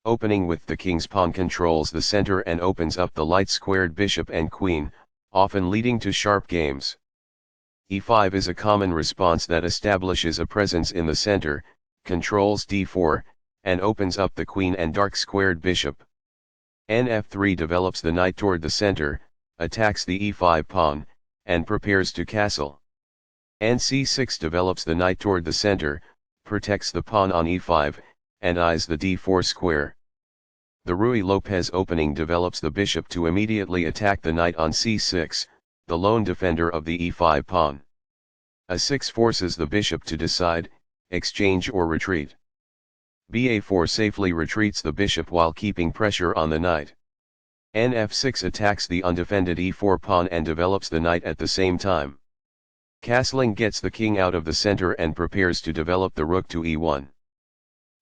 Opening with the king's pawn controls the center and opens up the light-squared bishop and queen, often leading to sharp games. e5 is a common response that establishes a presence in the center, controls d4, and opens up the queen and dark-squared bishop. Nf3 develops the knight toward the center, attacks the e5 pawn, and prepares to castle. Nc6 develops the knight toward the center, protects the pawn on e5, and eyes the d4 square. The Ruy Lopez opening develops the bishop to immediately attack the knight on c6, the lone defender of the e5 pawn. a6 forces the bishop to decide, exchange or retreat. ba4 safely retreats the bishop while keeping pressure on the knight. Nf6 attacks the undefended e4 pawn and develops the knight at the same time. Castling gets the king out of the center and prepares to develop the rook to e1.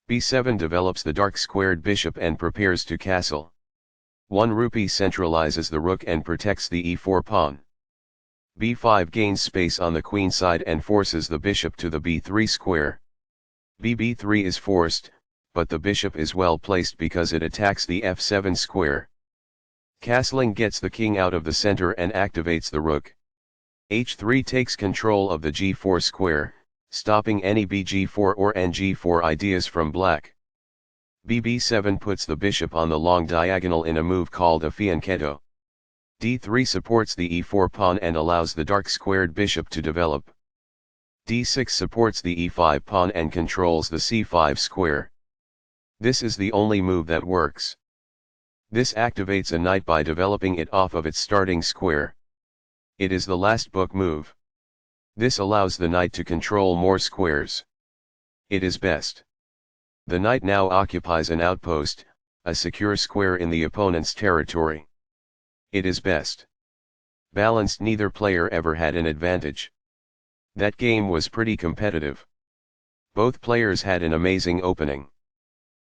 b7 develops the dark-squared bishop and prepares to castle. 1 rupee centralizes the rook and protects the e4 pawn. b5 gains space on the queen side and forces the bishop to the b3 square. bb3 is forced, but the bishop is well placed because it attacks the f7 square. Castling gets the king out of the center and activates the rook. h3 takes control of the g4 square, stopping any bg4 or ng4 ideas from black. bb7 puts the bishop on the long diagonal in a move called a fianchetto. d3 supports the e4 pawn and allows the dark-squared bishop to develop. d6 supports the e5 pawn and controls the c5 square. This is the only move that works. This activates a knight by developing it off of its starting square. It is the last book move. This allows the knight to control more squares. It is best. The knight now occupies an outpost, a secure square in the opponent's territory. It is best. Balanced, neither player ever had an advantage. That game was pretty competitive. Both players had an amazing opening.